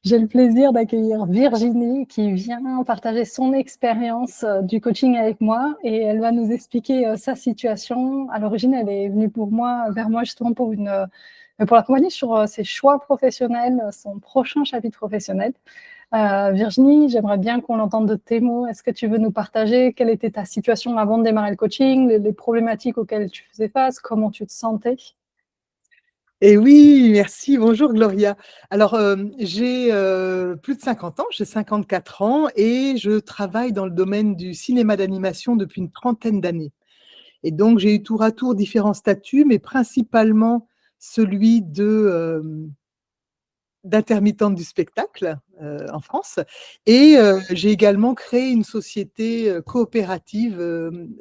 J'ai le plaisir d'accueillir Virginie qui vient partager son expérience, du coaching avec moi et elle va nous expliquer, sa situation. À l'origine, elle est venue vers moi justement pour l'accompagner sur, ses choix professionnels, son prochain chapitre professionnel. Virginie, j'aimerais bien qu'on l'entende de tes mots. Est-ce que tu veux nous partager quelle était ta situation avant de démarrer le coaching, les problématiques auxquelles tu faisais face, comment tu te sentais? Et oui, merci. Bonjour Gloria. Alors, j'ai, plus de 50 ans, j'ai 54 ans et je travaille dans le domaine du cinéma d'animation depuis une trentaine d'années. Et donc j'ai eu tour à tour différents statuts, mais principalement celui d'intermittente du spectacle, en France. Et j'ai également créé une société, coopérative,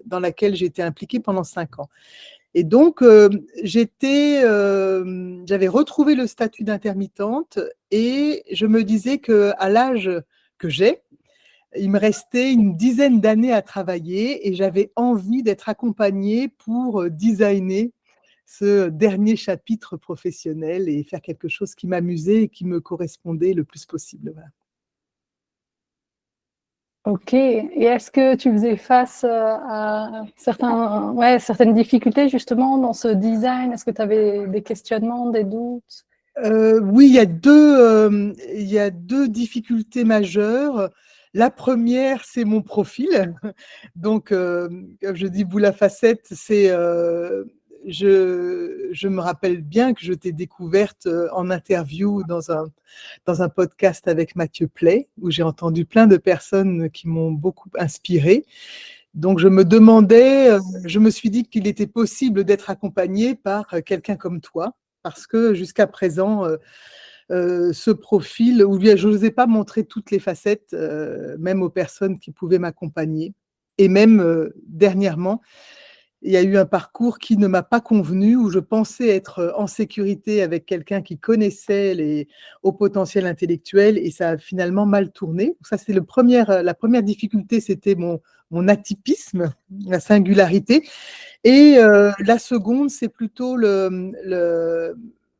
dans laquelle j'ai été impliquée pendant 5 ans. Et donc, j'avais retrouvé le statut d'intermittente et je me disais qu'à l'âge que j'ai, il me restait une dizaine d'années à travailler et j'avais envie d'être accompagnée pour designer ce dernier chapitre professionnel et faire quelque chose qui m'amusait et qui me correspondait le plus possible. Voilà. OK, et est-ce que tu faisais face, à certaines difficultés justement dans ce design? Est-ce que tu avais des questionnements, des doutes? Oui, il y a 2 difficultés majeures. La première, c'est mon profil. Donc, comme je dis boule à facettes, je me rappelle bien que je t'ai découverte, en interview dans un podcast avec Mathieu Pley, où j'ai entendu plein de personnes qui m'ont beaucoup inspirée. Donc je me suis dit qu'il était possible d'être accompagnée par, quelqu'un comme toi, parce que jusqu'à présent, ce profil ou bien je n'osais pas montrer toutes les facettes, même aux personnes qui pouvaient m'accompagner et même, dernièrement, il y a eu un parcours qui ne m'a pas convenu, où je pensais être, en sécurité avec quelqu'un qui connaissait les hauts potentiels intellectuels et ça a finalement mal tourné. Ça, c'est la première difficulté, c'était mon atypisme, la singularité et la seconde, c'est plutôt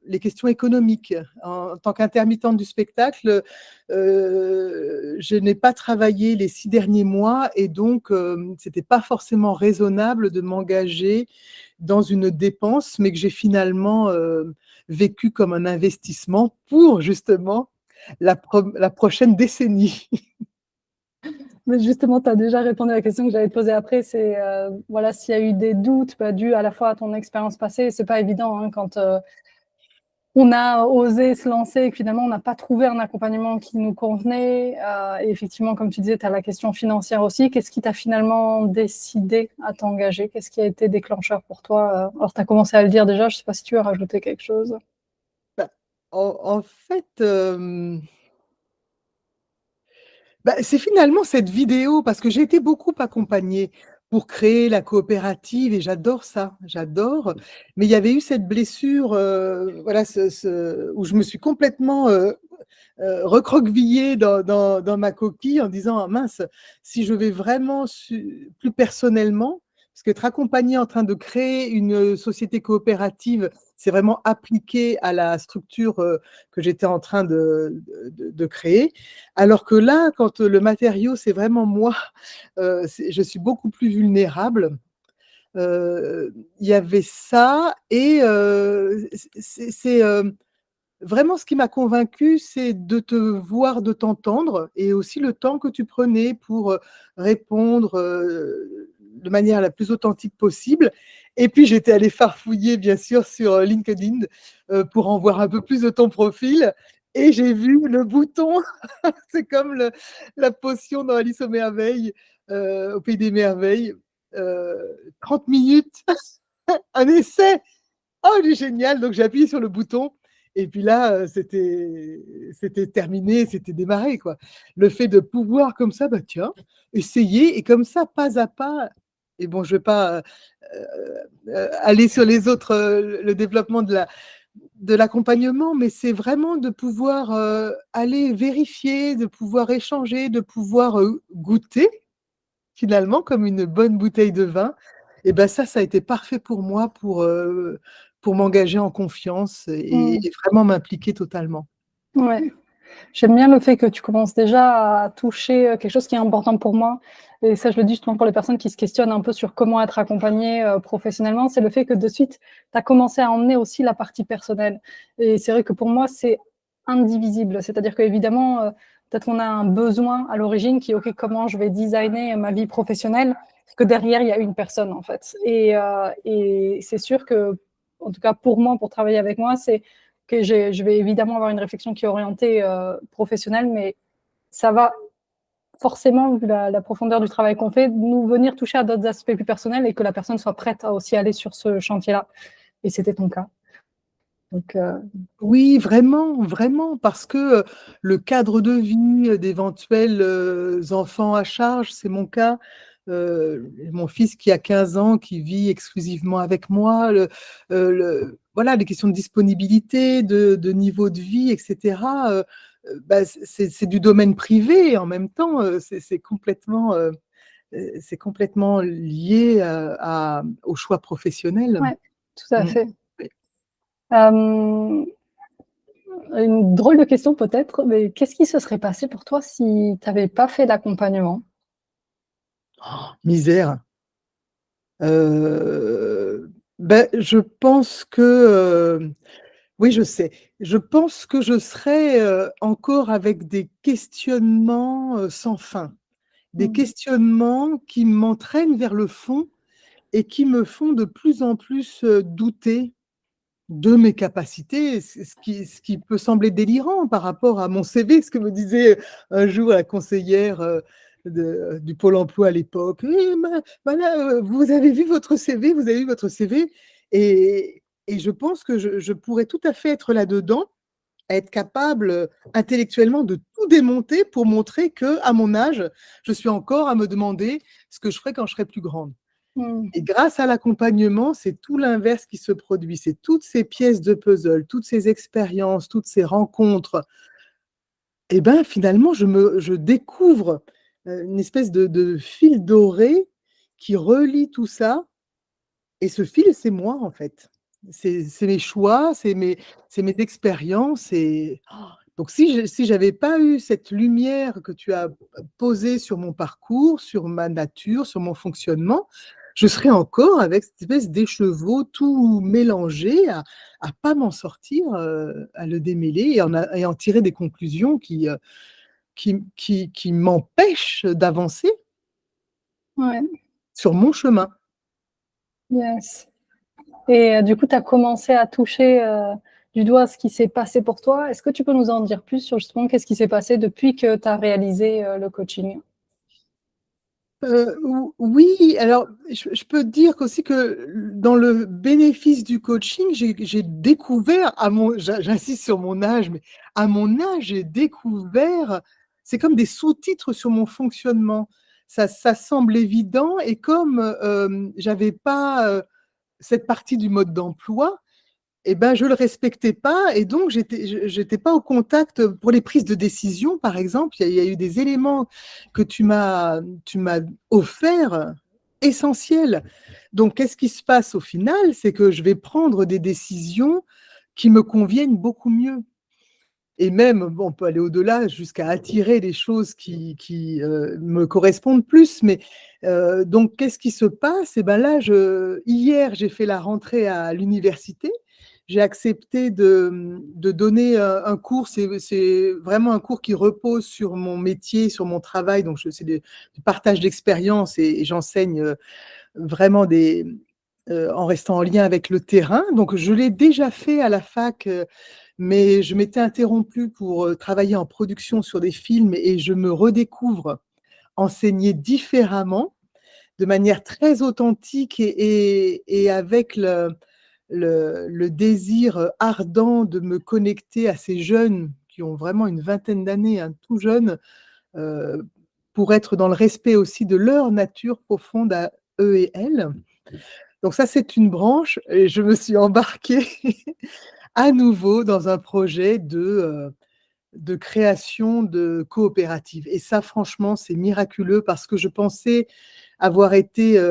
les questions économiques. En tant qu'intermittente du spectacle, je n'ai pas travaillé les 6 derniers mois et donc c'était pas forcément raisonnable de m'engager dans une dépense, mais que j'ai finalement, vécu comme un investissement pour justement la prochaine décennie. Mais justement, tu as déjà répondu à la question que j'allais te poser après, c'est, voilà, s'il y a eu des doutes, bah, dus à la fois à ton expérience passée, c'est pas évident, hein, quand, on a osé se lancer et que finalement on n'a pas trouvé un accompagnement qui nous convenait, et effectivement, comme tu disais, tu as la question financière aussi. Qu'est-ce qui t'a finalement décidé à t'engager? Qu'est-ce qui a été déclencheur pour toi? Alors tu as commencé à le dire déjà, je sais pas si tu veux rajouter quelque chose? Bah, en fait, c'est finalement cette vidéo parce que j'ai été beaucoup accompagnée pour créer la coopérative et j'adore ça, j'adore. Mais il y avait eu cette blessure, voilà, où je me suis complètement, recroquevillée dans ma coquille en disant: «Ah mince, si je vais vraiment plus personnellement», parce qu'être accompagnée en train de créer une société coopérative, c'est vraiment appliqué à la structure, que j'étais en train de créer. Alors que là, quand le matériau, c'est vraiment moi, je suis beaucoup plus vulnérable. Il y avait ça et vraiment ce qui m'a convaincue, c'est de te voir, de t'entendre et aussi le temps que tu prenais pour, répondre, de manière la plus authentique possible. Et puis j'étais allée farfouiller bien sûr sur, LinkedIn, pour en voir un peu plus de ton profil et j'ai vu le bouton, c'est comme la potion dans Alice aux merveilles, au pays des merveilles, 30 minutes, un essai! Oh, il est génial! Donc j'ai appuyé sur le bouton et puis là, c'était terminé, c'était démarré, quoi. Le fait de pouvoir comme ça, bah, tiens, essayer et comme ça, pas à pas et bon, je vais pas, aller sur les autres, le développement de l'accompagnement, mais c'est vraiment de pouvoir, aller vérifier, de pouvoir échanger, de pouvoir, goûter finalement comme une bonne bouteille de vin et ben ça a été parfait pour moi pour m'engager en confiance et Mmh. vraiment m'impliquer totalement. Ouais. J'aime bien le fait que tu commences déjà à toucher, quelque chose qui est important pour moi et ça, je le dis justement pour les personnes qui se questionnent un peu sur comment être accompagnées, professionnellement, c'est le fait que de suite, tu as commencé à emmener aussi la partie personnelle et c'est vrai que pour moi, c'est indivisible. C'est-à-dire qu'évidemment, peut-être qu'on a un besoin à l'origine qui est: «OK, comment je vais designer ma vie professionnelle?» parce que derrière, il y a une personne, en fait et c'est sûr que, en tout cas pour moi, pour travailler avec moi, c'est que je vais évidemment avoir une réflexion qui est orientée professionnelle, mais ça va forcément, vu la profondeur du travail qu'on fait, nous venir toucher à d'autres aspects plus personnels et que la personne soit prête à aussi aller sur ce chantier-là. Et c'était ton cas. Donc, Oui, vraiment, vraiment, parce que, le cadre de vie, d'éventuels, enfants à charge, c'est mon cas. Mon fils qui a 15 ans, qui vit exclusivement avec moi, voilà, les questions de disponibilité, de niveau de vie et cetera, bah, c'est du domaine privé et en même temps, c'est complètement lié, au choix professionnel. ouais, tout à Mmh. fait. Hem, une drôle de question peut-être, mais qu'est-ce qui se serait passé pour toi si tu avais pas fait d'accompagnement? Misère. Je pense que, oui, je sais. Je pense que je serais, encore avec des questionnements, sans fin. Des Mmh. questionnements qui m'entraînent vers le fond et qui me font de plus en plus, douter de mes capacités. C'est ce qui peut sembler délirant par rapport à mon CV, ce que me disait un jour la conseillère, du Pôle emploi à l'époque: «Oui, voilà, vous avez vu votre CV, vous avez vu votre CV» et je pense que je pourrais tout à fait être là-dedans, être capable, intellectuellement de tout démonter pour montrer qu'à mon âge, je suis encore à me demander ce que je ferai quand je serai plus grande. Mmh. Et grâce à l'accompagnement, c'est tout l'inverse qui se produit. C'est toutes ces pièces de puzzle, toutes ces expériences, toutes ces rencontres et ben, finalement, je découvre, une espèce de fil doré qui relie tout ça et ce fil, c'est moi, en fait. C'est mes choix, c'est mes expériences et donc si j'avais pas eu cette lumière que tu as posée sur mon parcours, sur ma nature, sur mon fonctionnement, je serais encore avec cette espèce d'écheveau tout mélangé à pas m'en sortir, à le démêler et en tirer des conclusions qui m'empêchent d'avancer Ouais, sur mon chemin. yes. Et du coup, tu as commencé à toucher, du doigt ce qui s'est passé pour toi. Est-ce que tu peux nous en dire plus sur justement qu'est-ce qui s'est passé depuis que tu as réalisé, le coaching? Ou oui, alors je peux te dire qu'aussi que dans le bénéfice du coaching, j'ai découvert à mon j'insiste sur mon âge, mais à mon âge, j'ai découvert c'est comme des sous-titres sur mon fonctionnement. Ça semble évident et comme, j'avais pas, cette partie du mode d'emploi, et ben, je le respectais pas et donc j'étais pas au contact, pour les prises de décision, par exemple, il y a eu des éléments que tu m'as offerts, essentiels. Donc qu'est-ce qui se passe au final? C'est que je vais prendre des décisions qui me conviennent beaucoup mieux et même, bon, on peut aller au-delà jusqu'à attirer des choses qui me correspondent plus, mais donc qu'est-ce qui se passe? Et ben là, hier, j'ai fait la rentrée à l'université. J'ai accepté de donner, un cours. C'est vraiment un cours qui repose sur mon métier, sur mon travail, donc c'est du partage d'expérience et j'enseigne, vraiment en restant en lien avec le terrain. Donc je l'ai déjà fait à la fac, mais je m'étais interrompue pour, travailler en production sur des films et je me redécouvre enseigner différemment, de manière très authentique et avec le désir, ardent de me connecter à ces jeunes qui ont vraiment une vingtaine d'années, hein, tout jeunes, heu, pour être dans le respect aussi de leur nature profonde à eux et elles. Donc ça, c'est une branche et je me suis embarquée à nouveau dans un projet de création de coopératives et ça franchement, c'est miraculeux parce que je pensais avoir été,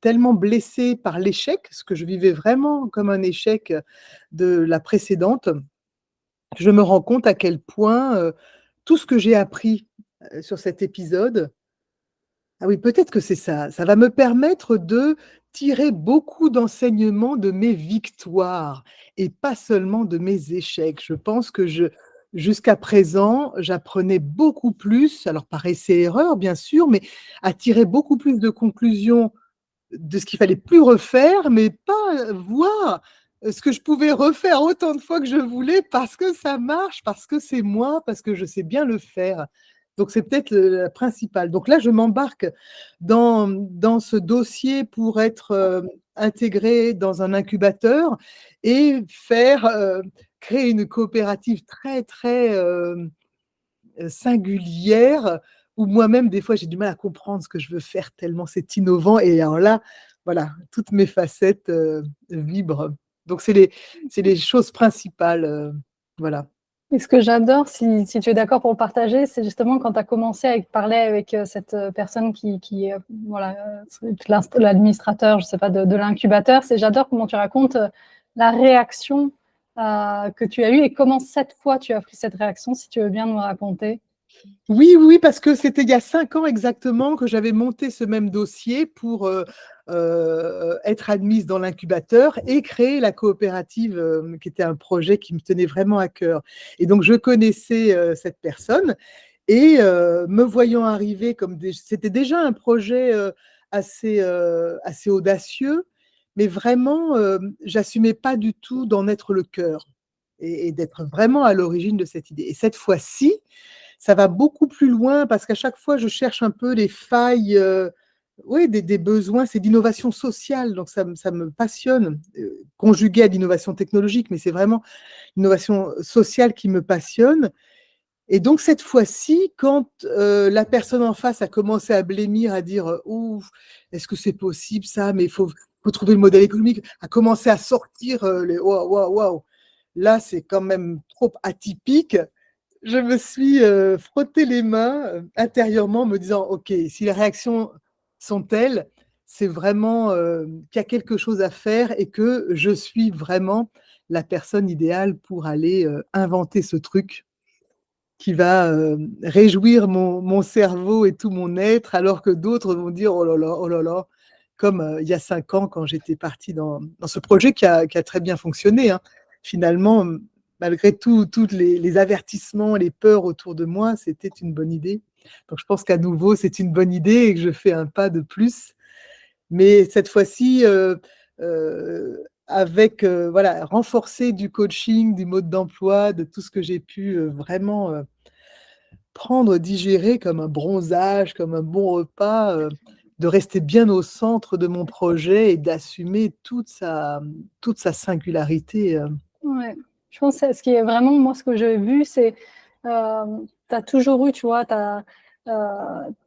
tellement blessée par l'échec, ce que je vivais vraiment comme un échec, de la précédente je me rends compte à quel point, tout ce que j'ai appris, sur cet épisode, ah oui, peut-être que c'est ça. Ça va me permettre de tirer beaucoup d'enseignements de mes victoires et pas seulement de mes échecs. Je pense que jusqu'à présent, j'apprenais beaucoup plus, alors par essai-erreur bien sûr, mais à tirer beaucoup plus de conclusions de ce qu'il fallait plus refaire, mais pas, voir, ce que je pouvais refaire autant de fois que je voulais parce que ça marche, parce que c'est moi, parce que je sais bien le faire. Donc c'est peut-être le la principale. Donc là, je m'embarque dans ce dossier pour être, intégrée dans un incubateur et faire, créer une coopérative très, très, singulière, où moi-même, des fois, j'ai du mal à comprendre ce que je veux faire tellement c'est innovant et alors là, voilà, toutes mes facettes, vibrent. Donc c'est les choses principales, voilà. Et ce que j'adore, si tu es d'accord pour partager, c'est justement quand tu as commencé à parler avec cette personne qui est voilà, l'administrateur, je sais pas, de l'incubateur, j'adore comment tu racontes la réaction que tu as eue et comment cette fois tu as pris cette réaction, si tu veux bien nous raconter. Oui, oui, parce que c'était il y a 5 ans exactement que j'avais monté ce même dossier pour, être admise dans l'incubateur et créer la coopérative, qui était un projet qui me tenait vraiment à cœur et donc je connaissais, cette personne et me voyant arriver comme c'était déjà un projet, assez audacieux, mais vraiment, j'assumais pas du tout d'en être le cœur et d'être vraiment à l'origine de cette idée et cette fois-ci, ça va beaucoup plus loin parce qu'à chaque fois, je cherche un peu les failles, oui, des besoins. C'est d'innovation sociale, donc ça me passionne, conjugué à l'innovation technologique, mais c'est vraiment l'innovation sociale qui me passionne et donc cette fois-ci, quand, la personne en face a commencé à blêmir, à dire, «Ouh, est-ce que c'est possible ça? Mais il faut trouver le modèle économique», à commencer à sortir, les waouh, waouh, waouh, là, c'est quand même trop atypique. Je me suis, frotté les mains, intérieurement, me disant: «OK, si les réactions sont telles, c'est vraiment, qu'il y a quelque chose à faire et que je suis vraiment la personne idéale pour aller, inventer ce truc qui va, réjouir mon cerveau et tout mon être, alors que d'autres vont dire: oh là là», comme, il y a 5 ans quand j'étais partie dans ce projet qui a très bien fonctionné, hein. Finalement, malgré toutes les avertissements, les peurs autour de moi, c'était une bonne idée. Donc je pense qu'à nouveau, c'est une bonne idée et que je fais un pas de plus. Mais cette fois-ci, avec, voilà, renforcé du coaching, du mode d'emploi, de tout ce que j'ai pu, vraiment, prendre, digérer comme un bronzage, comme un bon repas, de rester bien au centre de mon projet et d'assumer toute sa singularité, Ouais. Je pense que ce qui est vraiment, moi, ce que j'ai vu, c'est, tu as toujours eu, tu vois,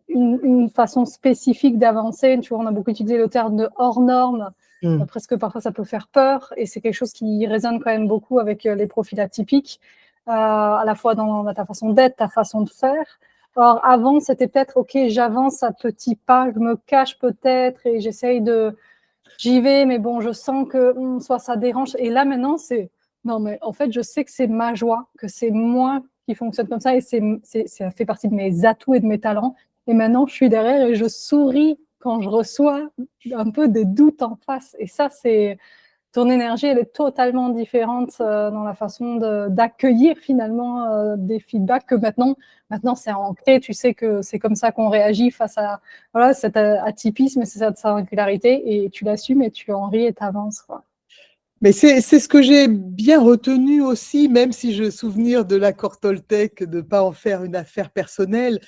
une façon spécifique d'avancer. Tu vois, on a beaucoup utilisé le terme de hors norme, Mmh. presque parfois ça peut faire peur, et c'est quelque chose qui résonne quand même beaucoup avec les profils atypiques, à la fois dans ta façon d'être, ta façon de faire. Or, avant, c'était peut-être, OK, j'avance à petits pas, je me cache peut-être et j'essaye de j'y vais, mais bon, je sens que soit ça dérange. Et là, maintenant, c'est non, mais en fait, je sais que c'est ma joie, que c'est moi qui fonctionne comme ça et ça fait partie de mes atouts et de mes talents. Et maintenant, je suis derrière et je souris quand je reçois un peu des doutes en face. Et ça, c'est ton énergie, elle est totalement différente dans la façon d'accueillir finalement des feedbacks que maintenant c'est ancré. Tu sais que c'est comme ça qu'on réagit face à voilà, cet atypisme et cette singularité et tu l'assumes et tu en ris et tu avances. Mais c'est ce que j'ai bien retenu aussi, même si je souvenir de l'accord Toltec, de ne pas en faire une affaire personnelle,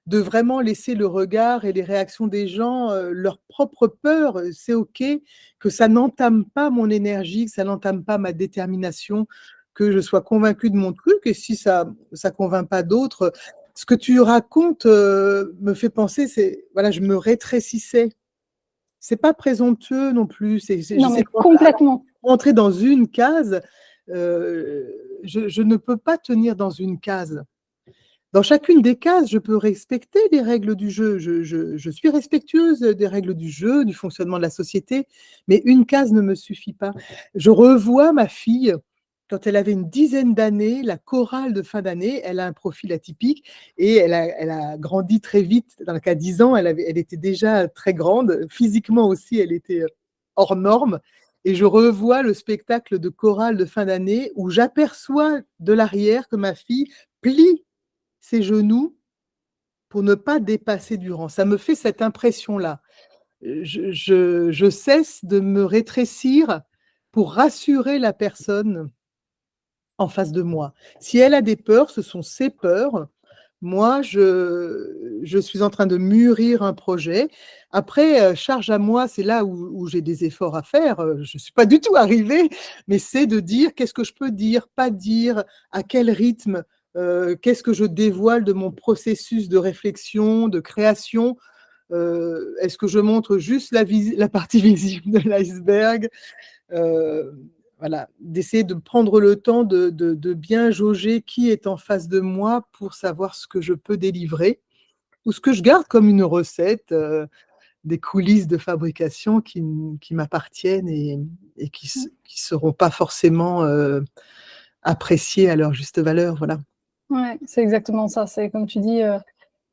de vraiment laisser le regard et les réactions des gens, leur propre peur, c'est OK, que ça n'entame pas mon énergie, que ça n'entame pas ma détermination, que je sois convaincue de mon truc et si ça convainc pas d'autres, ce que tu racontes, me fait penser, c'est voilà, je me rétrécissais. C'est pas présomptueux non plus, c'est je Non, sais mais pas, complètement. rentrer dans une case, je ne peux pas tenir dans une case. Dans chacune des cases, je peux respecter les règles du jeu. Je suis respectueuse des règles du jeu, du fonctionnement de la société, mais une case ne me suffit pas. Je revois ma fille quand elle avait une dizaine d'années, la chorale de fin d'année, elle a un profil atypique et elle a grandi très vite. Donc à 10 ans, elle était déjà très grande. Physiquement aussi, elle était hors norme. Et je revois le spectacle de chorale de fin d'année où j'aperçois de l'arrière que ma fille plie ses genoux pour ne pas dépasser du rang. Ça me fait cette impression-là. Je cesse de me rétrécir pour rassurer la personne en face de moi. Si elle a des peurs, ce sont ses peurs. Moi, je suis en train de mûrir un projet. Après, charge à moi, c'est là où j'ai des efforts à faire. Je ne suis pas du tout arrivée, mais c'est de dire qu'est-ce que je peux dire, pas dire, à quel rythme, qu'est-ce que je dévoile de mon processus de réflexion, de création. Est-ce que je montre juste la partie visible de l'iceberg? Euh, voilà, d'essayer de prendre le temps de bien jauger qui est en face de moi pour savoir ce que je peux délivrer ou ce que je garde comme une recette, des coulisses de fabrication qui m'appartiennent et qui ne seront pas forcément appréciées à leur juste valeur. Voilà. Ouais, c'est exactement ça. C'est comme tu dis,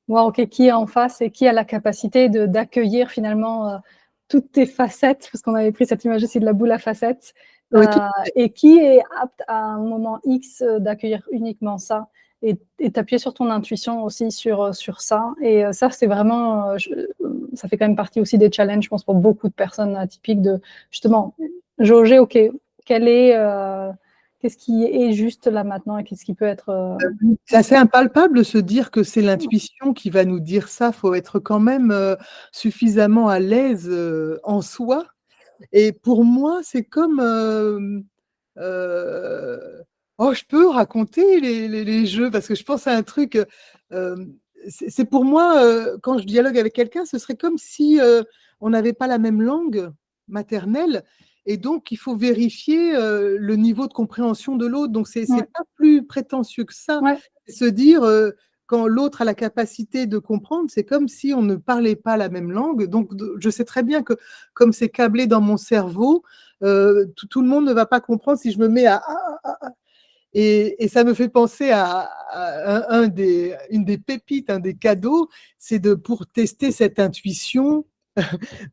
voir ok, qui est en face et qui a la capacité d'accueillir finalement toutes tes facettes, parce qu'on avait pris cette image aussi de la boule à facettes, Oui, et qui est apte à un moment X d'accueillir uniquement ça et t'appuyer sur ton intuition aussi sur ça. Et ça, c'est vraiment, ça fait quand même partie aussi des challenges, je pense, pour beaucoup de personnes atypiques de justement jauger, ok, quel est, qu'est-ce qui est juste là maintenant et qu'est-ce qui peut être. C'est assez impalpable de se dire que c'est l'intuition qui va nous dire ça. Il faut être quand même suffisamment à l'aise en soi. Et pour moi, c'est comme oh, je peux raconter les jeux parce que je pense à un truc. C'est pour moi, quand je dialogue avec quelqu'un, ce serait comme si on n'avait pas la même langue maternelle. Et donc, il faut vérifier le niveau de compréhension de l'autre. Donc, c'est Ouais, pas plus prétentieux que ça. ouais, Se dire, quand l'autre a la capacité de comprendre, c'est comme si on ne parlait pas la même langue. Donc, je sais très bien que comme c'est câblé dans mon cerveau, tout le monde ne va pas comprendre si je me mets à et ça me fait penser à une des pépites, un des cadeaux, c'est pour tester cette intuition,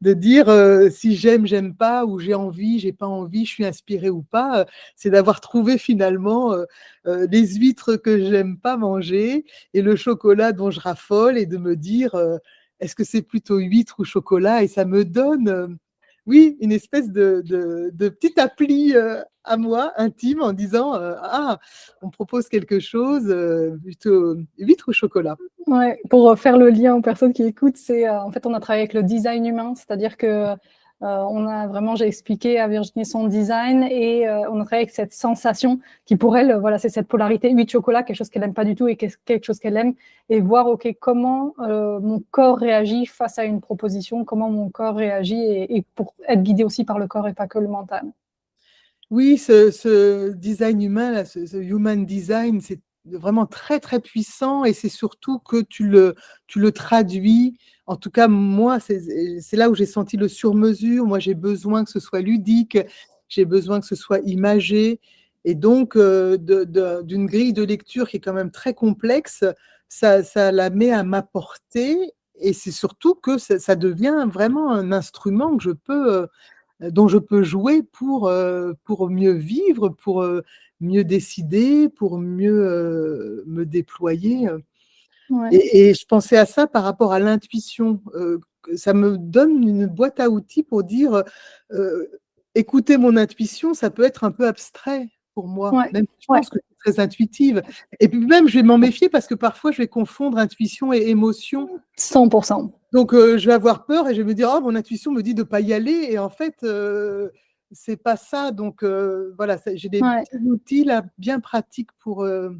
de dire si j'aime, j'aime pas, ou j'ai envie, j'ai pas envie, je suis inspirée ou pas, c'est d'avoir trouvé finalement les huîtres que j'aime pas manger et le chocolat dont je raffole et de me dire est-ce que c'est plutôt huître ou chocolat et ça me donne oui, une espèce de petite appli à moi, intime, en disant ah, on propose quelque chose, plutôt huître ou chocolat. ouais. Pour faire le lien aux personnes qui écoutent, c'est en fait on a travaillé avec le design humain, c'est-à-dire que on a vraiment, j'ai expliqué à Virginie son design et on a travaillé avec cette sensation qui pour elle, voilà, c'est cette polarité huit chocolat, quelque chose qu'elle aime pas du tout et quelque chose qu'elle aime, et voir ok comment mon corps réagit face à une proposition, comment mon corps réagit et pour être guidé aussi par le corps et pas que le mental. Oui, ce design humain, là, ce human design, c'est vraiment très, très puissant et c'est surtout que tu le traduis. En tout cas, moi, c'est là où j'ai senti le sur-mesure. Moi, j'ai besoin que ce soit ludique, j'ai besoin que ce soit imagé. Et donc, d'une grille de lecture qui est quand même très complexe, ça la met à ma portée. Et c'est surtout que ça devient vraiment un instrument que dont je peux jouer pour mieux vivre, pour mieux décider, pour mieux me déployer. Ouais, Et je pensais à ça par rapport à l'intuition. Que ça me donne une boîte à outils pour dire écouter mon intuition, ça peut être un peu abstrait pour moi, ouais, même si je ouais, pense que c'est très intuitive. Et puis même, je vais m'en méfier parce que parfois, je vais confondre intuition et émotion. 100%. Donc, je vais avoir peur et je vais me dire: «Oh, mon intuition me dit de ne pas y aller» et en fait, c'est pas ça. Donc, voilà, j'ai des Ouais, petits outils là, bien pratiques pour ouais.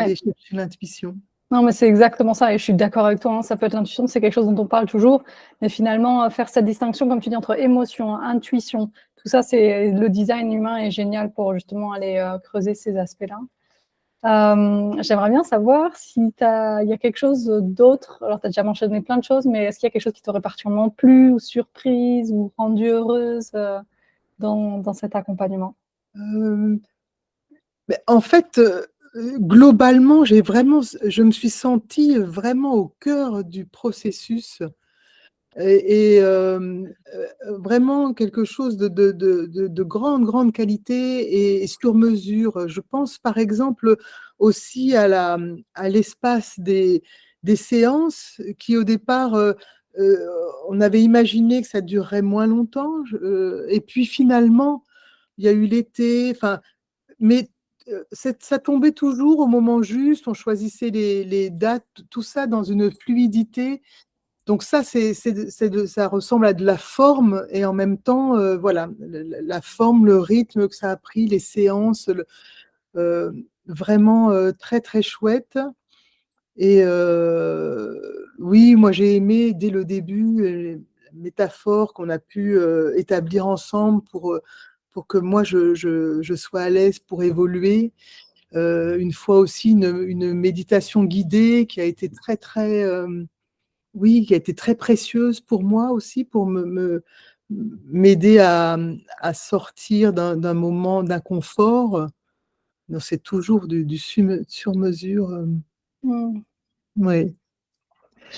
aller chercher l'intuition. Non, mais c'est exactement ça et je suis d'accord avec toi, hein, ça peut être l'intuition, c'est quelque chose dont on parle toujours, mais finalement, faire cette distinction, comme tu dis, entre émotion, intuition, tout ça, c'est le design humain est génial pour justement aller creuser ces aspects-là. J'aimerais bien savoir si il y a quelque chose d'autre. Alors, tu as déjà mentionné plein de choses, mais est-ce qu'il y a quelque chose qui t'aurait particulièrement plu ou surprise ou rendu heureuse dans cet accompagnement? En fait, globalement, je me suis sentie vraiment au cœur du processus vraiment quelque chose de grande qualité et sur mesure. Je pense par exemple aussi à l'espace des séances qui au départ, heu, on avait imaginé que ça durerait moins longtemps, et puis finalement, il y a eu l'été, enfin, mais ça tombait toujours au moment juste, on choisissait les dates, tout ça dans une fluidité. Donc ça, ça ressemble à de la forme et en même temps, voilà, la forme, le rythme que ça a pris, les séances, vraiment, très, très chouette et oui, moi j'ai aimé dès le début, les métaphores qu'on a pu, établir ensemble pour que moi je sois à l'aise pour évoluer. Une fois aussi une méditation guidée qui a été très, très, oui, qui a été très précieuse pour moi aussi, pour m'aider à sortir d'un moment d'inconfort. Donc c'est toujours du sur mesure, Mmh, ouais.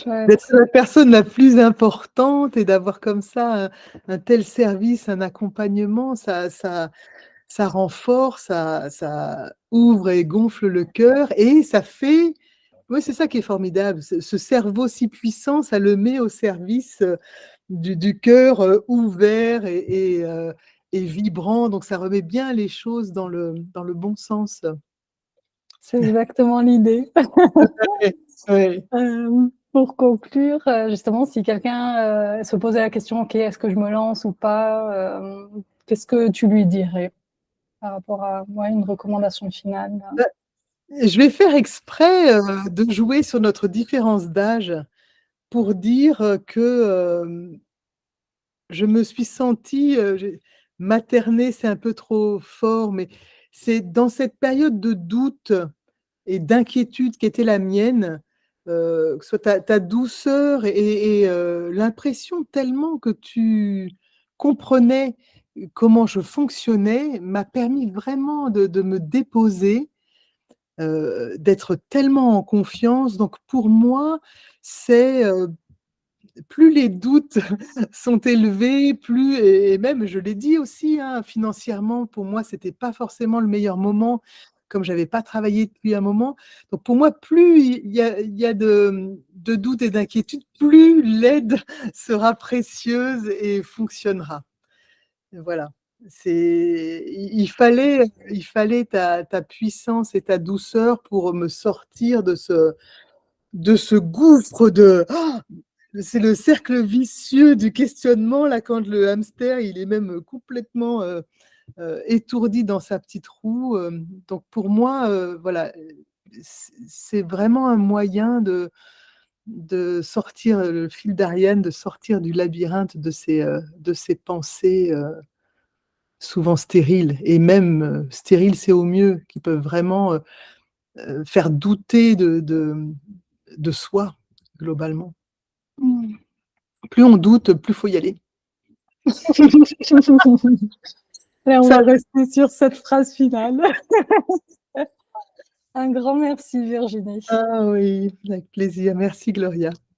D'être chouette. la personne la plus importante et d'avoir comme ça un tel service, un accompagnement, ça renforce, ça ouvre et gonfle le cœur et ça fait oui, c'est ça qui est formidable, ce cerveau si puissant, ça le met au service, du cœur, ouvert et vibrant, donc ça remet bien les choses dans le bon sens. C'est exactement l'idée. Ouais, ouais. Pour conclure, justement, si quelqu'un, se posait la question: «OK, est-ce que je me lance ou pas?» Qu'est-ce que tu lui dirais par rapport à, ouais, une recommandation finale? Bah, je vais faire exprès, de jouer sur notre différence d'âge pour dire, que, je me suis sentie, maternée, c'est un peu trop fort, mais c'est dans cette période de doute et d'inquiétude qui était la mienne, que ce soit ta douceur et l'impression tellement que tu comprenais comment je fonctionnais, m'a permis vraiment de me déposer, d'être tellement en confiance. Donc pour moi, c'est, plus les doutes sont élevés, plus et même je l'ai dit aussi, hein, financièrement, pour moi, c'était pas forcément le meilleur moment, comme j'avais pas travaillé depuis un moment. Donc pour moi, plus il y a de doutes et d'inquiétudes, plus l'aide sera précieuse et fonctionnera. Voilà. Il fallait ta puissance et ta douceur pour me sortir de ce gouffre c'est le cercle vicieux du questionnement là, quand le hamster, il est même complètement, étourdi dans sa petite roue, donc pour moi, voilà, c'est vraiment un moyen de sortir, le fil d'Ariane, de sortir du labyrinthe de ces pensées, souvent stériles et même, stériles, c'est au mieux, qui peuvent vraiment, faire douter de soi, globalement. Mmh. Plus on doute, plus faut y aller. Et on Ça va rester sur cette phrase finale. Un grand merci Virginie. ah oui, avec plaisir. Merci Gloria.